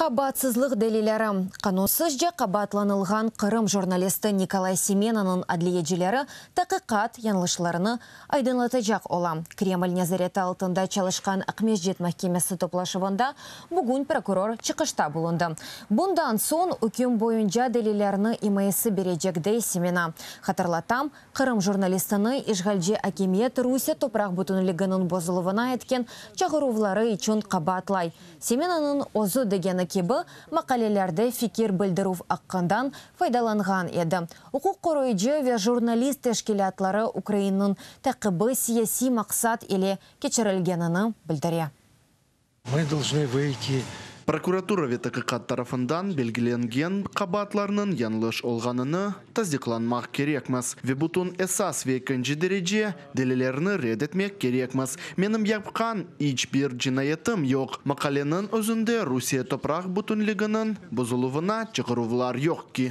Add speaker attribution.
Speaker 1: Қабатсызлық дәлелері. Қанусыз же қабатланылған Қырым журналисті Николай Семеновның адлиеджелері тақиқат янлышларыны айдынлатыжақ ола. Кремль нәзіреті алтында чалышқан Ақмежет мәхкемесі топлашывында бүгін прокурор чықышта болынды. Бұндан сон үкім бойынша дәлелеріні имайысы бережекді Семена. Хатырлатам, Қырым журналистіні ишғалже акимет Руся топрақ бұтынлігінің бозылывына еткен чағырувлары için қабатлай. Семенанын озу дегені кебі мақалелерді фикир білдірув аққандан файдаланған еді. Құқық қоройжы ве журналист тәшкілатлары Украинаның тәқібі сияси мақсат еле кечірілгенini білдіре.
Speaker 2: Мы должны выйти.
Speaker 3: Прокуратура ветақиқат тарафындан белгіленген қабатларының янлыш олғаныны таздиқланмақ керекміз. Ве бұтын эсас ве екінші дереже делелеріні ред етмек керекміз. Менім япқан іч бір жинайетім yok. Мақаленің өзінде Русия топрақ бұтынлігінің бұзылуына чығырувлар yok ki.